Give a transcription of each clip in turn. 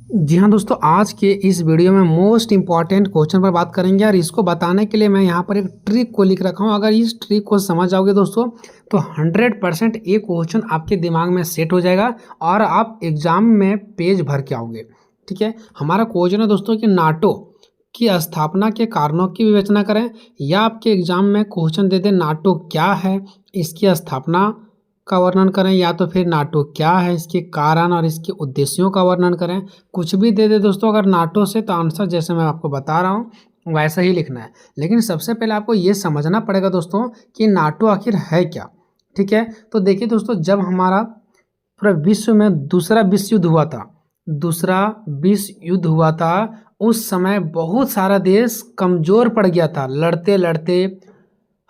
जी हाँ दोस्तों, आज के इस वीडियो में मोस्ट इम्पॉर्टेंट क्वेश्चन पर बात करेंगे और इसको बताने के लिए मैं यहाँ पर एक ट्रिक को लिख रखा हूँ। अगर इस ट्रिक को समझ जाओगे दोस्तों तो 100% ये क्वेश्चन आपके दिमाग में सेट हो जाएगा और आप एग्जाम में पेज भर के आओगे। ठीक है, हमारा क्वेश्चन है दोस्तों कि नाटो की स्थापना के कारणों की विवेचना करें, या आपके एग्जाम में क्वेश्चन दे दे नाटो क्या है, इसकी स्थापना का वर्णन करें, या तो फिर नाटो क्या है, इसके कारण और इसके उद्देश्यों का वर्णन करें। कुछ भी दे दे दोस्तों अगर नाटो से, तो आंसर जैसे मैं आपको बता रहा हूँ वैसा ही लिखना है। लेकिन सबसे पहले आपको ये समझना पड़ेगा दोस्तों कि नाटो आखिर है क्या। ठीक है, तो देखिए दोस्तों, जब हमारा पूरा विश्व में दूसरा विश्व युद्ध हुआ था, उस समय बहुत सारा देश कमज़ोर पड़ गया था। लड़ते लड़ते,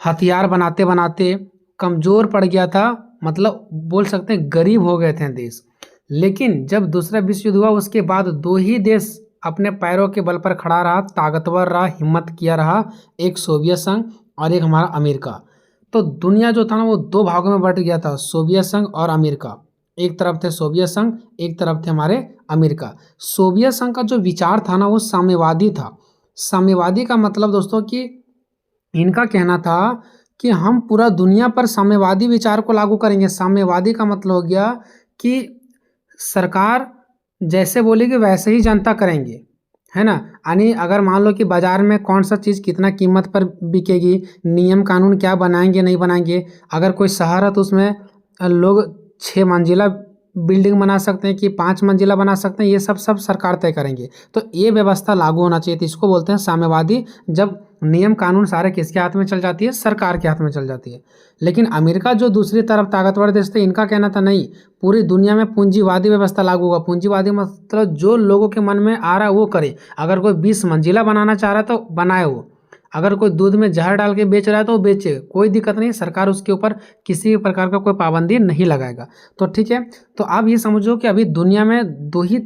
हथियार बनाते बनाते कमज़ोर पड़ गया था, मतलब बोल सकते हैं गरीब हो गए थे देश। लेकिन जब दूसरा विश्व युद्ध हुआ उसके बाद दो ही देश अपने पैरों के बल पर खड़ा रहा, ताकतवर रहा, हिम्मत किया रहा, एक सोवियत संघ और एक हमारा अमेरिका। तो दुनिया जो था ना वो दो भागों में बट गया था, सोवियत संघ और अमेरिका। एक तरफ थे सोवियत संघ, एक तरफ थे हमारे अमेरिका। सोवियत संघ का जो विचार था ना वो साम्यवादी था। साम्यवादी का मतलब दोस्तों कि इनका कहना था कि हम पूरा दुनिया पर साम्यवादी विचार को लागू करेंगे। साम्यवादी का मतलब हो गया कि सरकार जैसे बोलेगी वैसे ही जनता करेंगे, है ना। यानी अगर मान लो कि बाजार में कौन सा चीज़ कितना कीमत पर बिकेगी, नियम कानून क्या बनाएंगे नहीं बनाएंगे। अगर कोई शहर है तो उसमें लोग 6 मंजिला बिल्डिंग बना सकते हैं कि 5 मंजिला बना सकते हैं, ये सब सरकार तय करेंगे। तो ये व्यवस्था लागू होना चाहिए, तो इसको बोलते हैं साम्यवादी। जब नियम कानून सारे किसके हाथ में चल जाती है, सरकार के हाथ में चल जाती है। लेकिन अमेरिका जो दूसरी तरफ ताकतवर देश थे, इनका कहना था नहीं, पूरी दुनिया में पूंजीवादी व्यवस्था लागू होगा। पूंजीवादी मतलब जो लोगों के मन में आ रहा है वो करे। अगर कोई 20 मंजिला बनाना चाह रहा है तो बनाए वो, अगर कोई दूध में जहर डाल के बेच रहा है तो वो बेचे, कोई दिक्कत नहीं, सरकार उसके ऊपर किसी भी प्रकार का कोई पाबंदी नहीं लगाएगा। तो ठीक है, तो आप ये समझो कि अभी दुनिया में दो ही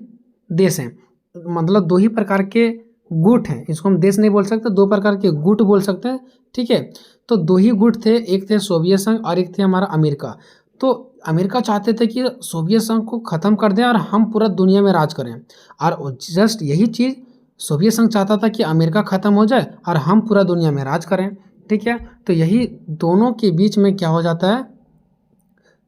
देश हैं, मतलब दो ही प्रकार के गुट हैं। इसको हम देश नहीं बोल सकते, दो प्रकार के गुट बोल सकते हैं। ठीक है, तो दो ही गुट थे, एक थे सोवियत संघ और एक थे हमारा अमेरिका। तो अमेरिका चाहते थे कि सोवियत संघ को ख़त्म कर दें और हम पूरा दुनिया में राज करें, और जस्ट यही चीज़ सोवियत संघ चाहता था कि अमेरिका ख़त्म हो जाए और हम पूरा दुनिया में राज करें। ठीक है, तो यही दोनों के बीच में क्या हो जाता है,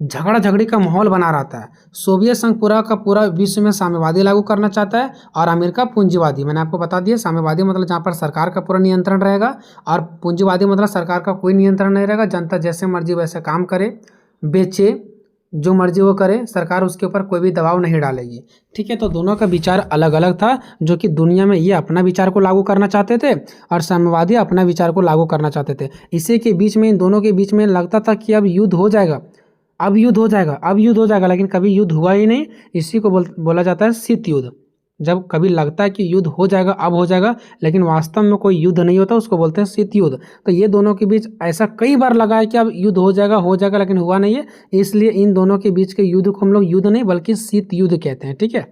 झगड़ा झगड़ी का माहौल बना रहता है। सोवियत संघ पूरा का पूरा विश्व में साम्यवादी लागू करना चाहता है और अमेरिका पूंजीवादी। मैंने आपको बता दिया, साम्यवादी मतलब जहाँ पर सरकार का पूरा नियंत्रण रहेगा, और पूंजीवादी मतलब सरकार का कोई नियंत्रण नहीं रहेगा, जनता जैसे मर्जी वैसे काम करे, बेचे, जो मर्जी वो करे, सरकार उसके ऊपर कोई भी दबाव नहीं डालेगी। ठीक है, तो दोनों का विचार अलग अलग था, जो कि दुनिया में ये अपना विचार को लागू करना चाहते थे और साम्यवादी अपना विचार को लागू करना चाहते थे। इसी के बीच में, इन दोनों के बीच में लगता था कि अब युद्ध हो जाएगा, अब युद्ध हो जाएगा, अब युद्ध हो जाएगा, लेकिन कभी युद्ध हुआ ही नहीं। इसी को बोला जाता है शीत युद्ध। जब कभी लगता है कि युद्ध हो जाएगा, अब हो जाएगा, लेकिन वास्तव में कोई युद्ध नहीं होता, उसको बोलते हैं शीत युद्ध। तो ये दोनों के बीच ऐसा कई बार लगा है कि अब युद्ध हो जाएगा, लेकिन हुआ नहीं है। इसलिए इन दोनों के बीच के युद्ध को हम लोग युद्ध नहीं बल्कि शीत युद्ध कहते हैं। ठीक है,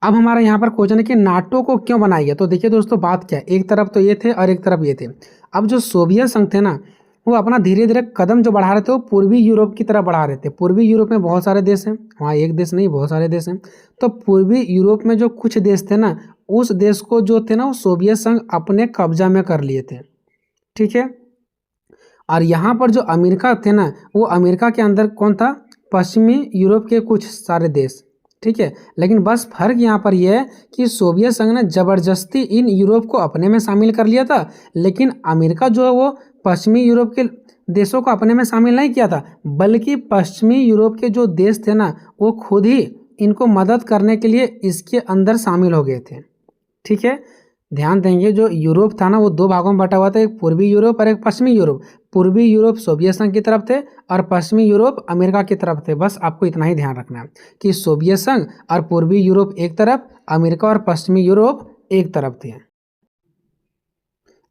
अब हमारा यहाँ पर क्वेश्चन है कि नाटो को क्यों बनाया गया। तो देखिए दोस्तों, बात क्या है, एक तरफ तो ये थे और एक तरफ ये थे। अब जो सोवियत संघ थे ना, वो अपना धीरे धीरे कदम जो बढ़ा रहे थे वो पूर्वी यूरोप की तरफ बढ़ा रहे थे। पूर्वी यूरोप में बहुत सारे देश हैं, वहाँ एक देश नहीं बहुत सारे देश हैं। तो पूर्वी यूरोप में जो कुछ देश थे ना, उस देश को जो थे ना वो सोवियत संघ अपने कब्जा में कर लिए थे। ठीक है, और यहाँ पर जो अमेरिका थे ना, वो अमेरिका के अंदर कौन था, पश्चिमी यूरोप के कुछ सारे देश। ठीक है, लेकिन बस फर्क यहाँ पर यह है कि सोवियत संघ ने ज़बरदस्ती इन यूरोप को अपने में शामिल कर लिया था, लेकिन अमेरिका जो है वो पश्चिमी यूरोप के देशों को अपने में शामिल नहीं किया था, बल्कि पश्चिमी यूरोप के जो देश थे ना वो खुद ही इनको मदद करने के लिए इसके अंदर शामिल हो गए थे। ठीक है, ध्यान देंगे, जो यूरोप था ना वो दो भागों में बटा हुआ था, एक पूर्वी यूरोप और एक पश्चिमी यूरोप। पूर्वी यूरोप सोवियत संघ की तरफ थे और पश्चिमी यूरोप अमेरिका की तरफ थे। बस आपको इतना ही ध्यान रखना है कि सोवियत संघ और पूर्वी यूरोप एक तरफ, अमेरिका और पश्चिमी यूरोप एक तरफ थे।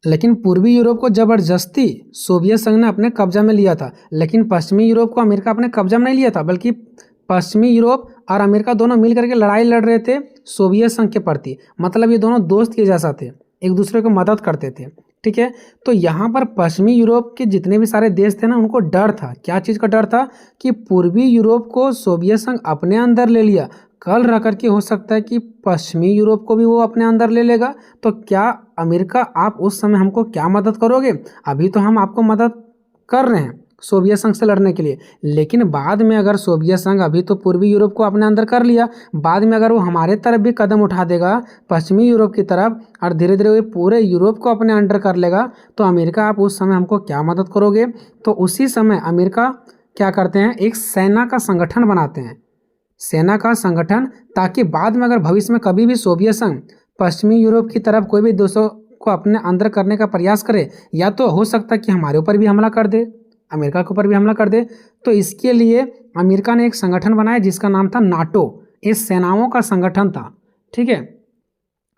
लेकिन पूर्वी यूरोप को जबरदस्ती सोवियत संघ ने अपने कब्जा में लिया था, लेकिन पश्चिमी यूरोप को अमेरिका अपने कब्जा में नहीं लिया था, बल्कि पश्चिमी यूरोप और अमेरिका दोनों मिल करके लड़ाई लड़ रहे थे सोवियत संघ के प्रति। मतलब ये दोनों दोस्त के जैसा थे, एक दूसरे को मदद करते थे। ठीक है, तो यहाँ पर पश्चिमी यूरोप के जितने भी सारे देश थे ना, उनको डर था। क्या चीज़ का डर था कि पूर्वी यूरोप को सोवियत संघ अपने अंदर ले लिया, कल रह करके हो सकता है कि पश्चिमी यूरोप को भी वो अपने अंदर ले लेगा। तो क्या अमेरिका, आप उस समय हमको क्या मदद करोगे? अभी तो हम आपको मदद कर रहे हैं सोवियत संघ से लड़ने के लिए, लेकिन बाद में अगर सोवियत संघ अभी तो पूर्वी यूरोप को अपने अंदर कर लिया, बाद में अगर वो हमारे तरफ भी कदम उठा देगा पश्चिमी यूरोप की तरफ और धीरे धीरे वो पूरे यूरोप को अपने अंडर कर लेगा, तो अमेरिका आप उस समय हमको क्या मदद करोगे? तो उसी समय अमेरिका क्या करते हैं, एक सेना का संगठन बनाते हैं, सेना का संगठन, ताकि बाद में अगर भविष्य में कभी भी सोवियत संघ पश्चिमी यूरोप की तरफ कोई भी देशों को अपने अंदर करने का प्रयास करे, या तो हो सकता है कि हमारे ऊपर भी हमला कर दे, अमेरिका के ऊपर भी हमला कर दे, तो इसके लिए अमेरिका ने एक संगठन बनाया जिसका नाम था नाटो। ये सेनाओं का संगठन था, ठीक है,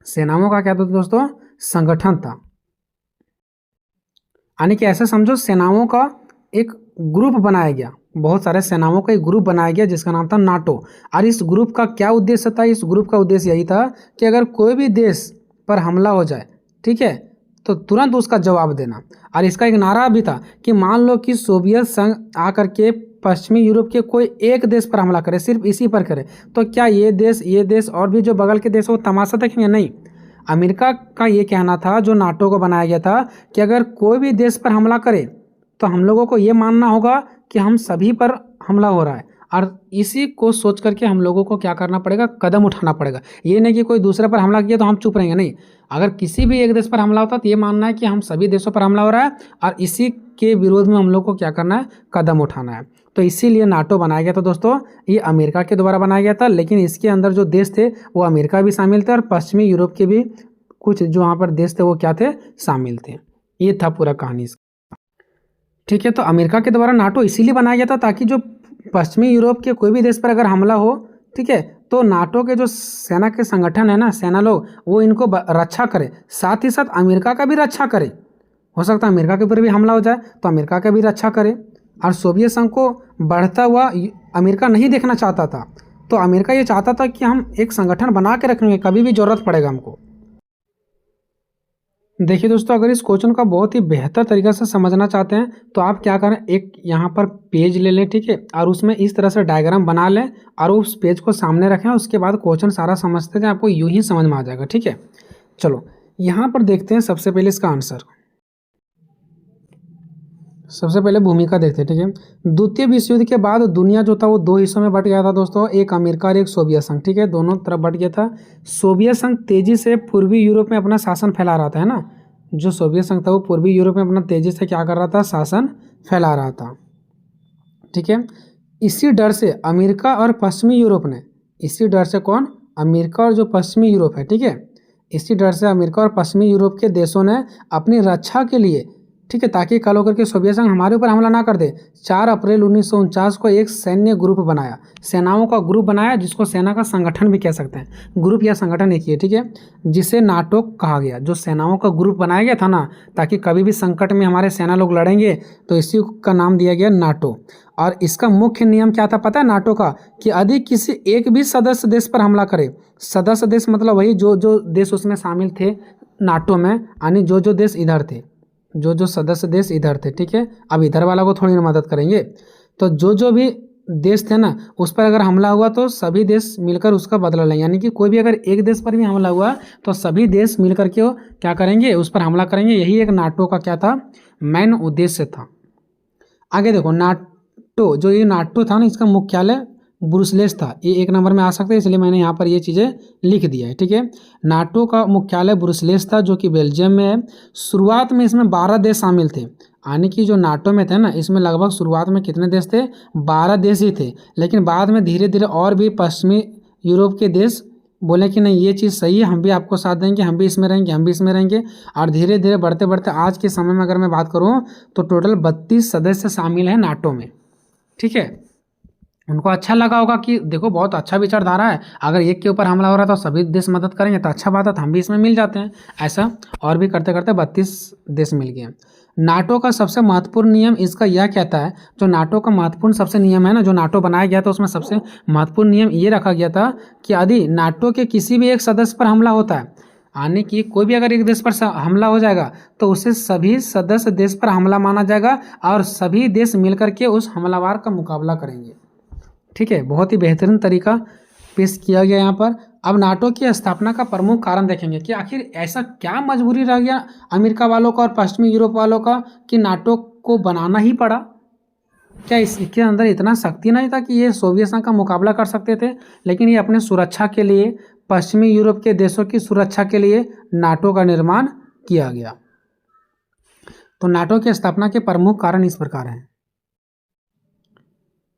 सेनाओं का क्या था दोस्तों, संगठन था। यानी कि ऐसे समझो सेनाओं का एक ग्रुप बनाया गया, बहुत सारे सेनाओं का एक ग्रुप बनाया गया जिसका नाम था नाटो। और इस ग्रुप का क्या उद्देश्य था? इस ग्रुप का उद्देश्य यही था कि अगर कोई भी देश पर हमला हो जाए, ठीक है, तो तुरंत उसका जवाब देना। और इसका एक नारा भी था कि मान लो कि सोवियत संघ आकर के पश्चिमी यूरोप के कोई एक देश पर हमला करे, सिर्फ इसी पर करे, तो क्या ये देश और भी जो बगल के देश वो तमाशा देखेंगे? नहीं। अमेरिका का ये कहना था, जो नाटो को बनाया गया था, कि अगर कोई भी देश पर हमला करे तो हम लोगों को ये मानना होगा कि हम सभी पर हमला हो रहा है, और इसी को सोच करके हम लोगों को क्या करना पड़ेगा, कदम उठाना पड़ेगा। ये नहीं कि कोई दूसरे पर हमला किया तो हम चुप रहेंगे, नहीं। अगर किसी भी एक देश पर हमला होता तो ये मानना है कि हम सभी देशों पर हमला हो रहा है और इसी के विरोध में हम लोग को क्या करना है, कदम उठाना है। तो इसीलिए नाटो बनाया गया था दोस्तों। ये अमेरिका के द्वारा बनाया गया था, लेकिन इसके अंदर जो देश थे वो अमेरिका भी शामिल थे और पश्चिमी यूरोप के भी कुछ जो वहाँ पर देश थे वो क्या थे, शामिल थे। ये था पूरा कहानी इसका, ठीक है। तो अमेरिका के द्वारा नाटो इसीलिए बनाया गया था ताकि जो पश्चिमी यूरोप के कोई भी देश पर अगर हमला हो, ठीक है, तो नाटो के जो सेना के संगठन है ना, सेना लोग, वो इनको रक्षा करे, साथ ही साथ अमेरिका का भी रक्षा करे। हो सकता है अमेरिका के ऊपर भी हमला हो जाए तो अमेरिका का भी रक्षा करे। और सोवियत संघ को बढ़ता हुआ अमेरिका नहीं देखना चाहता था, तो अमेरिका ये चाहता था कि हम एक संगठन बना के रखेंगे, कभी भी ज़रूरत पड़ेगा हमको। देखिए दोस्तों, अगर इस क्वेश्चन का बहुत ही बेहतर तरीक़ा से समझना चाहते हैं तो आप क्या करें, एक यहाँ पर पेज ले लें, ठीक है, और उसमें इस तरह से डायग्राम बना लें और उस पेज को सामने रखें। उसके बाद क्वेश्चन सारा समझते जाएं, आपको यूं ही समझ में आ जाएगा, ठीक है। चलो यहाँ पर देखते हैं सबसे पहले इसका आंसर। सबसे पहले भूमिका देखते हैं, ठीक है। द्वितीय विश्व युद्ध के बाद दुनिया जो था वो दो हिस्सों में बट गया था दोस्तों, एक अमेरिका और एक सोवियत संघ, ठीक है, दोनों तरफ बट गया था। सोवियत संघ तेजी से पूर्वी यूरोप में अपना शासन फैला रहा था, है ना। जो सोवियत संघ था वो पूर्वी यूरोप में अपना तेजी से क्या कर रहा था, शासन फैला रहा था, ठीक है। इसी डर से अमेरिका और पश्चिमी यूरोप ने, इसी डर से कौन, अमेरिका और जो पश्चिमी यूरोप है, ठीक है, इसी डर से अमेरिका और पश्चिमी यूरोप के देशों ने अपनी रक्षा के लिए, ठीक है, ताकि कल होकर के सोवियत संघ हमारे ऊपर हमला ना कर दे, 4 अप्रैल 1949 को एक सैन्य ग्रुप बनाया, सेनाओं का ग्रुप बनाया, जिसको सेना का संगठन भी कह सकते हैं। ग्रुप या संगठन एक ही है, ठीक है, जिसे नाटो कहा गया। जो सेनाओं का ग्रुप बनाया गया था ना, ताकि कभी भी संकट में हमारे सेना लोग लड़ेंगे, तो इसी का नाम दिया गया नाटो। और इसका मुख्य नियम क्या था पता है नाटो का, कि यदि किसी एक भी सदस्य देश पर हमला करे, सदस्य देश मतलब वही जो जो देश उसमें शामिल थे नाटो में, यानी जो जो देश इधर थे, जो जो सदस्य देश इधर थे, ठीक है। अब इधर वाला को थोड़ी ना मदद करेंगे, तो जो जो भी देश थे ना उस पर अगर हमला हुआ तो सभी देश मिलकर उसका बदला लेंगे। यानी कि कोई भी अगर एक देश पर भी हमला हुआ तो सभी देश मिलकर के वो क्या करेंगे, उस पर हमला करेंगे। यही एक नाटो का क्या था, मेन उद्देश्य था। आगे देखो, नाटो, जो ये नाटो था ना, इसका मुख्यालय ब्रुसेल्स था। ये 1 नंबर में आ सकता है, इसलिए मैंने यहाँ पर ये चीज़ें लिख दिया है, ठीक है। नाटो का मुख्यालय ब्रुसेल्स था, जो कि बेल्जियम में है। शुरुआत में इसमें 12 देश शामिल थे, यानी कि जो नाटो में थे ना, इसमें लगभग शुरुआत में कितने देश थे, 12 देश ही थे। लेकिन बाद में धीरे धीरे और भी पश्चिमी यूरोप के देश बोले कि नहीं ये चीज़ सही है, हम भी आपको साथ देंगे, हम भी इसमें रहेंगे, हम भी इसमें रहेंगे। और धीरे धीरे बढ़ते बढ़ते आज के समय में अगर मैं बात करूँ तो टोटल 32 सदस्य शामिल हैं नाटो में, ठीक है। उनको अच्छा लगा होगा कि देखो बहुत अच्छा विचारधारा है, अगर एक के ऊपर हमला हो रहा है तो सभी देश मदद करेंगे तो अच्छा बात है, तो हम भी इसमें मिल जाते हैं। ऐसा और भी करते करते 32 देश मिल गए। नाटो का सबसे महत्वपूर्ण नियम इसका यह कहता है, जो नाटो का महत्वपूर्ण सबसे नियम है ना, जो नाटो बनाया गया था उसमें सबसे महत्वपूर्ण नियम ये रखा गया था कि यदि नाटो के किसी भी एक सदस्य पर हमला होता है, यानी कि कोई भी अगर एक देश पर हमला हो जाएगा तो उसे सभी सदस्य देश पर हमला माना जाएगा और सभी देश मिलकर के उस हमलावर का मुकाबला करेंगे, ठीक है। बहुत ही बेहतरीन तरीका पेश किया गया यहाँ पर। अब नाटो की स्थापना का प्रमुख कारण देखेंगे कि आखिर ऐसा क्या मजबूरी रह गया अमेरिका वालों का और पश्चिमी यूरोप वालों का कि नाटो को बनाना ही पड़ा। क्या इसके अंदर इतना शक्ति नहीं था कि ये सोवियत संघ का मुकाबला कर सकते थे, लेकिन ये अपने सुरक्षा के लिए, पश्चिमी यूरोप के देशों की सुरक्षा के लिए नाटो का निर्माण किया गया। तो नाटो की स्थापना के प्रमुख कारण इस प्रकार हैं।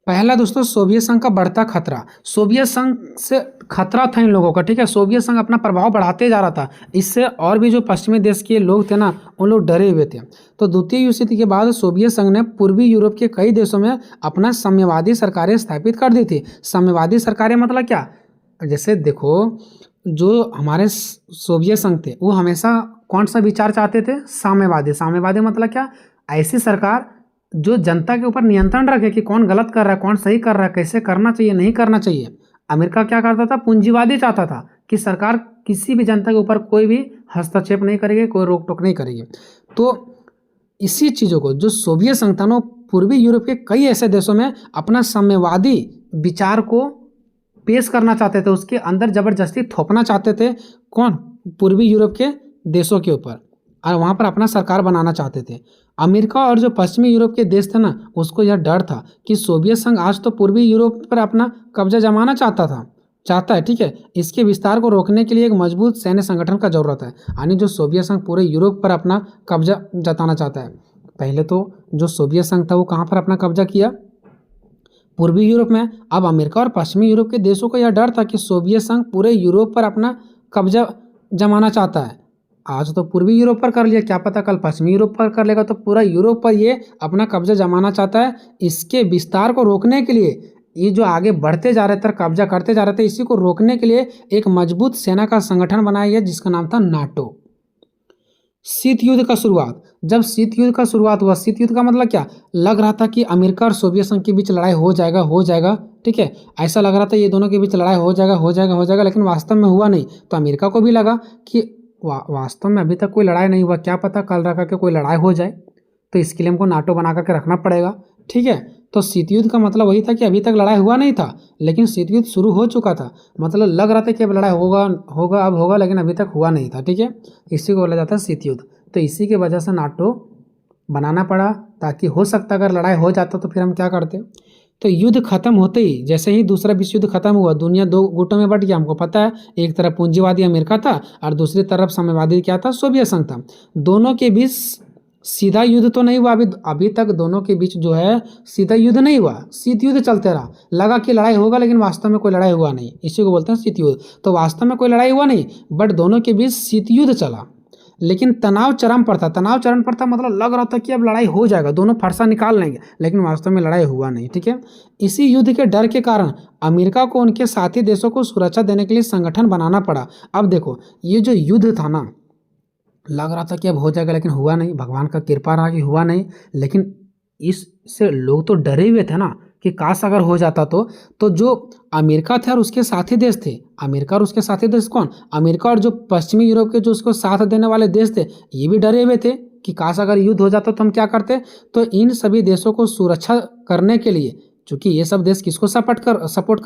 पहला दोस्तों, सोवियत संघ का बढ़ता खतरा। सोवियत संघ से खतरा था इन लोगों का, ठीक है। सोवियत संघ अपना प्रभाव बढ़ाते जा रहा था, इससे और भी जो पश्चिमी देश के लोग थे ना, उन लोग डरे हुए थे। तो द्वितीय विश्व युद्ध के बाद सोवियत संघ ने पूर्वी यूरोप के कई देशों में अपना साम्यवादी सरकारें स्थापित कर दी थी। साम्यवादी सरकारें मतलब क्या, जैसे देखो, जो हमारे सोवियत संघ थे वो हमेशा कौन सा विचार चाहते थे, साम्यवादी। साम्यवादी मतलब क्या, ऐसी सरकार जो जनता के ऊपर नियंत्रण रखे कि कौन गलत कर रहा है, कौन सही कर रहा है, कैसे करना चाहिए, नहीं करना चाहिए। अमेरिका क्या करता था, पूंजीवादी चाहता था कि सरकार किसी भी जनता के ऊपर कोई भी हस्तक्षेप नहीं करेगी, कोई रोक टोक नहीं करेगी। तो इसी चीज़ों को जो सोवियत संघ था ना, पूर्वी यूरोप के कई ऐसे देशों में अपना साम्यवादी विचार को पेश करना चाहते थे, उसके अंदर जबरदस्ती थोपना चाहते थे। कौन, पूर्वी यूरोप के देशों के ऊपर, और वहाँ पर अपना सरकार बनाना चाहते थे। अमेरिका और जो पश्चिमी यूरोप के देश थे ना, उसको यह डर था कि सोवियत संघ आज तो पूर्वी यूरोप पर अपना कब्जा जमाना चाहता है, ठीक है। इसके विस्तार को रोकने के लिए एक मजबूत सैन्य संगठन का जरूरत है। यानी जो सोवियत संघ पूरे यूरोप पर अपना कब्जा जताना चाहता है। पहले तो जो सोवियत संघ था वो कहाँ पर अपना कब्जा किया, पूर्वी यूरोप में। अब अमेरिका और पश्चिमी यूरोप के देशों को यह डर था कि सोवियत संघ पूरे यूरोप पर अपना कब्जा जमाना चाहता है। आज तो पूर्वी यूरोप पर कर लिया, क्या पता कल पश्चिमी यूरोप पर कर लेगा, तो पूरा यूरोप पर ये अपना कब्जा जमाना चाहता है। इसके विस्तार को रोकने के लिए, ये जो आगे बढ़ते जा रहे थे, कब्जा करते जा रहे थे, इसी को रोकने के लिए एक मजबूत सेना का संगठन बनाया गया जिसका नाम था नाटो। शीत युद्ध का शुरुआत, जब शीत युद्ध का शुरुआत हुआ, शीत युद्ध का मतलब क्या, लग रहा था कि अमेरिका और सोवियत संघ के बीच लड़ाई हो जाएगा, ठीक है। ऐसा लग रहा था ये दोनों के बीच लड़ाई हो जाएगा, लेकिन वास्तव में हुआ नहीं। तो अमेरिका को भी लगा कि वास्तव में अभी तक कोई लड़ाई नहीं हुआ, क्या पता कल रखा के कोई लड़ाई हो जाए, तो इसके लिए हमको नाटो बना करके रखना पड़ेगा, ठीक है। तो शीत युद्ध का मतलब वही था कि अभी तक लड़ाई हुआ नहीं था, लेकिन शीत युद्ध शुरू हो चुका था। मतलब लग रहा था कि अब लड़ाई होगा, लेकिन अभी तक हुआ नहीं था, ठीक है। इसी को बोला जाता है शीत युद्ध। तो इसी की वजह से नाटो बनाना पड़ा, ताकि हो सकता अगर लड़ाई हो जाता तो फिर हम क्या करते। तो युद्ध खत्म होते ही, जैसे ही दूसरा विश्व युद्ध खत्म हुआ, दुनिया दो गुटों में बट गया, हमको पता है। एक तरफ पूंजीवादी अमेरिका था और दूसरी तरफ साम्यवादी क्या था, सोवियत संघ था। दोनों के बीच सीधा युद्ध तो नहीं हुआ, अभी तक दोनों के बीच जो है सीधा युद्ध नहीं हुआ, शीत युद्ध चलते रहा। लगा कि लड़ाई होगा, लेकिन वास्तव में कोई लड़ाई हुआ नहीं, इसी को बोलते हैं शीत युद्ध। तो वास्तव में कोई लड़ाई हुआ नहीं, बट दोनों के बीच शीत युद्ध चला, लेकिन तनाव चरम पर था। मतलब लग रहा था कि अब लड़ाई हो जाएगा, दोनों फरसा निकाल लेंगे, लेकिन वास्तव में लड़ाई हुआ नहीं, ठीक है। इसी युद्ध के डर के कारण अमेरिका को उनके साथी देशों को सुरक्षा देने के लिए संगठन बनाना पड़ा। अब देखो, ये जो युद्ध था ना, लग रहा था कि अब हो जाएगा, लेकिन हुआ नहीं। भगवान का कृपा रहा कि हुआ नहीं, लेकिन इससे लोग तो डरे हुए थे ना कि काश अगर हो जाता तो जो अमेरिका थे और उसके साथी देश थे, अमेरिका और उसके साथी देश कौन, अमेरिका और जो पश्चिमी यूरोप के जो उसको साथ देने वाले देश थे, ये भी डरे हुए थे कि काश अगर युद्ध हो जाता तो हम क्या करते। तो इन सभी देशों को सुरक्षा करने के लिए, चूंकि ये सब देश किसको सपोर्ट कर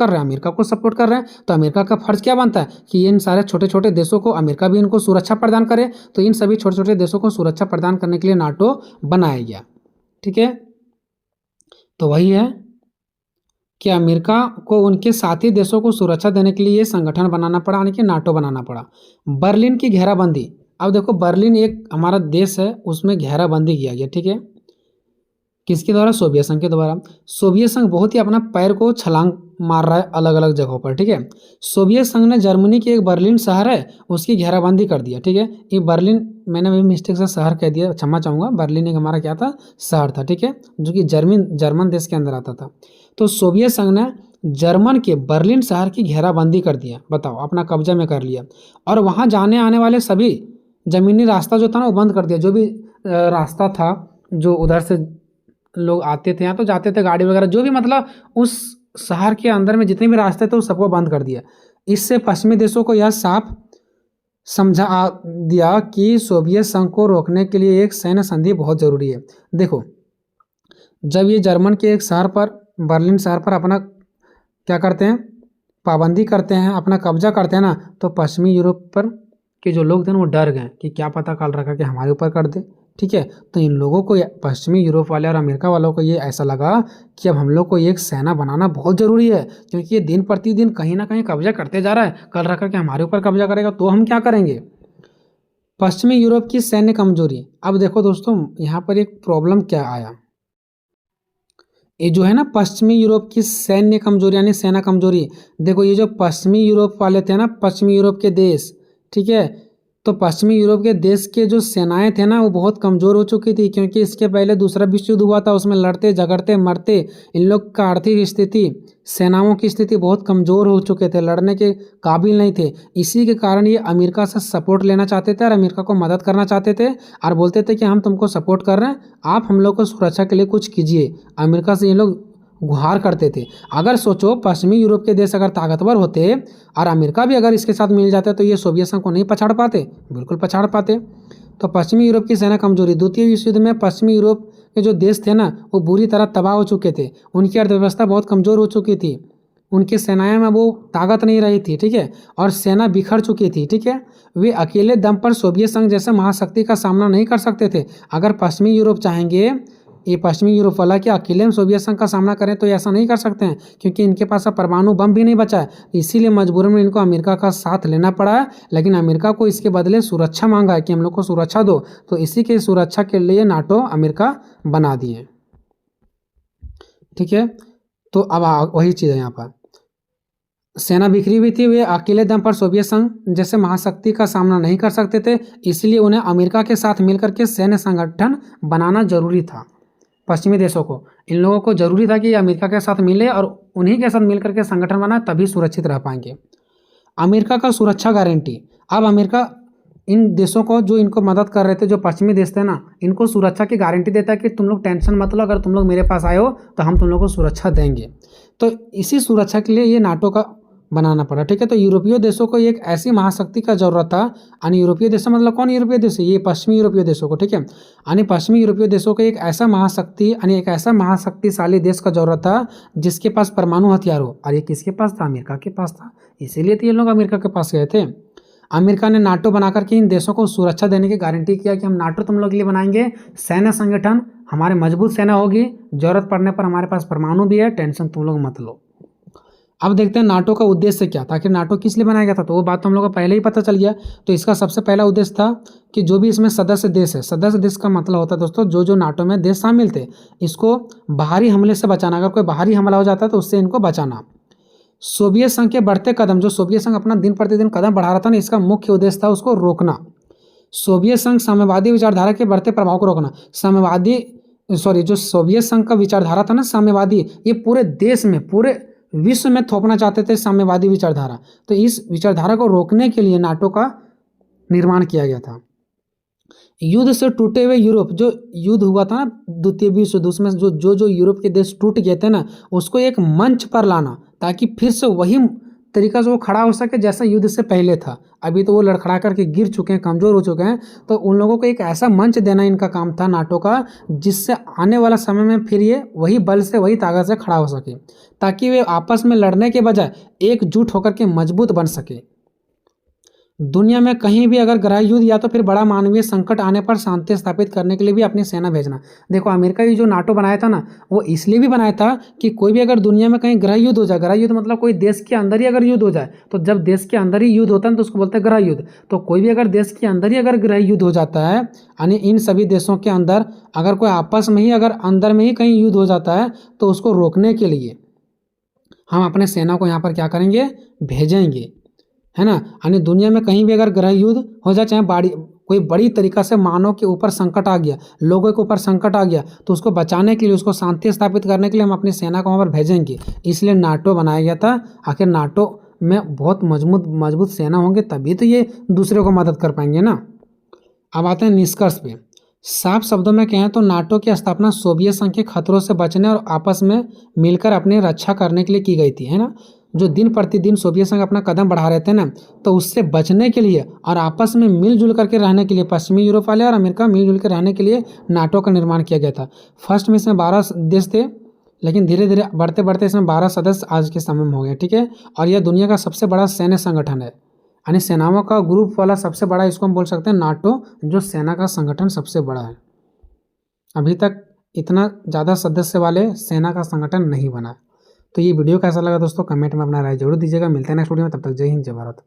रहे हैं, अमेरिका को सपोर्ट कर रहे हैं, तो अमेरिका का फर्ज क्या बनता है कि इन सारे छोटे छोटे देशों को, अमेरिका भी इनको सुरक्षा प्रदान करे। तो इन सभी छोटे छोटे देशों को सुरक्षा प्रदान करने के लिए नाटो बनाया गया, ठीक है। तो वही है कि अमेरिका को उनके साथी देशों को सुरक्षा देने के लिए ये संगठन बनाना पड़ा, यानी कि नाटो बनाना पड़ा। बर्लिन की घेराबंदी, अब देखो बर्लिन एक हमारा देश है, उसमें घेराबंदी किया गया, ठीक है। किसके द्वारा, सोवियत संघ के द्वारा। सोवियत संघ बहुत ही अपना पैर को छलांग मार रहा है अलग अलग जगहों पर, ठीक है। सोवियत संघ ने जर्मनी के एक बर्लिन शहर है, उसकी घेराबंदी कर दिया, ठीक है। ये बर्लिन, मैंने भी मिस्टेक से शहर कह दिया, क्षमा चाहूँगा। बर्लिन एक हमारा क्या था, शहर था, ठीक है, जो कि जर्मन देश के अंदर आता था। तो सोवियत संघ ने जर्मन के बर्लिन शहर की घेराबंदी कर दिया, बताओ, अपना कब्जा में कर लिया। और वहाँ जाने आने वाले सभी जमीनी रास्ता जो था ना वो बंद कर दिया। जो भी रास्ता था, जो उधर से लोग आते थे, यहाँ तो जाते थे गाड़ी वगैरह, जो भी मतलब उस शहर के अंदर में जितने भी रास्ते थे वो सबको बंद कर दिया। इससे पश्चिमी देशों को यह साफ समझा दिया कि सोवियत संघ को रोकने के लिए एक सैन्य संधि बहुत जरूरी है। देखो, जब ये जर्मन के एक शहर पर, बर्लिन शहर पर अपना क्या करते हैं, पाबंदी करते हैं, अपना कब्जा करते हैं ना, तो पश्चिमी यूरोप पर के जो लोग थे ना वो डर गए कि क्या पता कल रखा के हमारे ऊपर कर दे। ठीक है, तो इन लोगों को, पश्चिमी यूरोप वाले और अमेरिका वालों को ये ऐसा लगा कि अब हम लोग को एक सेना बनाना बहुत ज़रूरी है, क्योंकि ये दिन प्रतिदिन कहीं ना कहीं कब्जा करते जा रहा है, कल रखा के हमारे ऊपर कब्जा करेगा तो हम क्या करेंगे। पश्चिमी यूरोप की सैन्य कमजोरी। अब देखो दोस्तों, यहाँ पर एक प्रॉब्लम क्या आया, ये जो है ना पश्चिमी यूरोप की सैन्य कमजोरी यानी सेना कमजोरी। देखो ये जो पश्चिमी यूरोप वाले थे ना, पश्चिमी यूरोप के देश, ठीक है, तो पश्चिमी यूरोप के देश के जो सेनाएं थे ना वो बहुत कमज़ोर हो चुकी थी, क्योंकि इसके पहले दूसरा विश्व युद्ध हुआ था, उसमें लड़ते झगड़ते मरते इन लोग का आर्थिक स्थिति, सेनाओं की स्थिति बहुत कमज़ोर हो चुके थे, लड़ने के काबिल नहीं थे। इसी के कारण ये अमेरिका से सपोर्ट लेना चाहते थे और अमेरिका को मदद करना चाहते थे और बोलते थे कि हम तुमको सपोर्ट कर रहे हैं, आप हम लोग को सुरक्षा के लिए कुछ कीजिए। अमेरिका से ये लोग गुहार करते थे। अगर सोचो पश्चिमी यूरोप के देश अगर ताकतवर होते और अमेरिका भी अगर इसके साथ मिल जाता तो ये सोवियत संघ को नहीं पछाड़ पाते, बिल्कुल पछाड़ पाते। तो पश्चिमी यूरोप की सेना कमजोरी। द्वितीय विश्व युद्ध में पश्चिमी यूरोप के जो देश थे ना वो बुरी तरह तबाह हो चुके थे, उनकी अर्थव्यवस्था बहुत कमज़ोर हो चुकी थी, उनकी सेनाएं में वो ताकत नहीं रही थी, ठीक है, और सेना बिखर चुकी थी, ठीक है। वे अकेले दम पर सोवियत संघ जैसे महाशक्ति का सामना नहीं कर सकते थे। अगर पश्चिमी यूरोप चाहेंगे, ये पश्चिमी यूरोप वाला कि अकेले हम सोवियत संघ का सामना करें तो ऐसा नहीं कर सकते हैं, क्योंकि इनके पास अब परमाणु बम भी नहीं बचा है। इसीलिए मजबूरन में इनको अमेरिका का साथ लेना पड़ा है, लेकिन अमेरिका को इसके बदले सुरक्षा मांगा है कि हम लोग को सुरक्षा दो, तो इसी के सुरक्षा के लिए नाटो अमेरिका बना दिए। ठीक है, तो अब वही चीज़ है यहाँ पर, सेना बिखरी हुई थी, वे अकेले दम पर सोवियत संघ जैसे महाशक्ति का सामना नहीं कर सकते थे, इसलिए उन्हें अमेरिका के साथ मिलकर के सैन्य संगठन बनाना जरूरी था। पश्चिमी देशों को, इन लोगों को जरूरी था कि अमेरिका के साथ मिले और उन्हीं के साथ मिलकर के संगठन बनाए, तभी सुरक्षित रह पाएंगे। अमेरिका का सुरक्षा गारंटी। अब अमेरिका इन देशों को, जो इनको मदद कर रहे थे, जो पश्चिमी देश थे ना, इनको सुरक्षा की गारंटी देता है कि तुम लोग टेंशन मत लो, अगर तुम लोग मेरे पास आए हो तो हम तुम लोग को सुरक्षा देंगे। तो इसी सुरक्षा के लिए ये नाटो का बनाना पड़ा। ठीक है, तो यूरोपीय देशों को एक ऐसी महाशक्ति का जरूरत था, यानी यूरोपीय देशों मतलब कौन यूरोपीय देश है, ये पश्चिमी यूरोपीय देशों को, ठीक है, यानी पश्चिमी यूरोपीय देशों को एक ऐसा महाशक्ति यानी एक ऐसा महाशक्तिशाली देश का जरूरत था जिसके पास परमाणु हथियार हो, और ये किसके पास था, अमेरिका के पास था। इसीलिए तो ये लोग अमेरिका के पास गए थे। अमेरिका ने नाटो बनाकर के इन देशों को सुरक्षा देने की गारंटी किया कि हम नाटो तुम लोग के लिए बनाएंगे, सैन्य संगठन, हमारे मजबूत सेना होगी, जरूरत पड़ने पर हमारे पास परमाणु भी है, टेंशन तुम लोग मत लो। अब देखते हैं नाटो का उद्देश्य क्या था, आखिर नाटो किस लिए बनाया गया था, तो वो बात तो हम लोग को पहले ही पता चल गया। तो इसका सबसे पहला उद्देश्य था कि जो भी इसमें सदस्य देश है, सदस्य देश का मतलब होता है दोस्तों जो जो नाटो में देश शामिल थे, इसको बाहरी हमले से बचाना, अगर कोई बाहरी हमला हो जाता है तो उससे इनको बचाना। सोवियत संघ के बढ़ते कदम, जो सोवियत संघ अपना दिन प्रतिदिन कदम बढ़ा रहा था ना, इसका मुख्य उद्देश्य था उसको रोकना। सोवियत संघ साम्यवादी विचारधारा के बढ़ते प्रभाव को रोकना। जो सोवियत संघ का विचारधारा था ना साम्यवादी, ये पूरे देश में, पूरे विश्व में थोपना चाहते थे साम्यवादी विचारधारा। तो इस विचारधारा को रोकने के लिए नाटो का निर्माण किया गया था। युद्ध से टूटे हुए यूरोप, जो युद्ध हुआ था ना द्वितीय विश्व युद्ध, उसमें जो यूरोप के देश टूट गए थे ना, उसको एक मंच पर लाना ताकि फिर से वही तरीका से वो खड़ा हो सके जैसा युद्ध से पहले था। अभी तो वो लड़खड़ा करके गिर चुके हैं, कमज़ोर हो चुके हैं, तो उन लोगों को एक ऐसा मंच देना इनका काम था नाटो का, जिससे आने वाला समय में फिर ये वही बल से, वही ताकत से खड़ा हो सके, ताकि वे आपस में लड़ने के बजाय एकजुट होकर के मजबूत बन सके। दुनिया में कहीं भी अगर गृह युद्ध या तो फिर बड़ा मानवीय संकट आने पर शांति स्थापित करने के लिए भी अपनी सेना भेजना। देखो अमेरिका भी जो नाटो बनाया था ना, वो इसलिए भी बनाया था कि कोई भी अगर दुनिया में कहीं गृह युद्ध हो जाए, गृह युद्ध मतलब कोई देश के अंदर ही अगर युद्ध हो जाए, तो जब देश के अंदर ही युद्ध होता है तो उसको बोलते हैं गृह युद्ध। तो कोई भी अगर देश के अंदर ही अगर गृह युद्ध हो जाता है, यानी इन सभी देशों के अंदर अगर कोई आपस में ही अगर अंदर में ही कहीं युद्ध हो जाता है, तो उसको रोकने के लिए हम अपने सेना को यहाँ पर क्या करेंगे, भेजेंगे, है ना। यानी दुनिया में कहीं भी अगर गृह युद्ध हो जाए, चाहे कोई बड़ी तरीका से मानव के ऊपर संकट आ गया, लोगों के ऊपर संकट आ गया, तो उसको बचाने के लिए, उसको शांति स्थापित करने के लिए हम अपनी सेना को वहाँ पर भेजेंगे। इसलिए नाटो बनाया गया था। आखिर नाटो में बहुत मजबूत सेना होंगे, तभी तो ये दूसरे को मदद कर पाएंगे ना। अब आते हैं निष्कर्ष पे। साफ शब्दों में कहें तो नाटो की स्थापना सोवियत संघ के खतरों से बचने और आपस में मिलकर अपनी रक्षा करने के लिए की गई थी, है ना। जो दिन प्रतिदिन सोवियत संघ अपना कदम बढ़ा रहे थे ना, तो उससे बचने के लिए और आपस में मिलजुल करके रहने के लिए पश्चिमी यूरोप वाले और अमेरिका मिलजुल कर रहने के लिए नाटो का निर्माण किया गया था। फर्स्ट में इसमें 12 देश थे, लेकिन धीरे धीरे बढ़ते बढ़ते इसमें 12 सदस्य आज के समय में हो गए, ठीक है। और यह दुनिया का सबसे बड़ा सैन्य संगठन है, यानी सेनाओं का ग्रुप वाला सबसे बड़ा, इसको हम बोल सकते हैं नाटो, जो सेना का संगठन सबसे बड़ा है। अभी तक इतना ज़्यादा सदस्य वाले सेना का संगठन नहीं बना। तो ये वीडियो कैसा लगा दोस्तों, कमेंट में अपना राय जरूर दीजिएगा। मिलते हैं नेक्स्ट वीडियो में, तब तक जय हिंद जय भारत।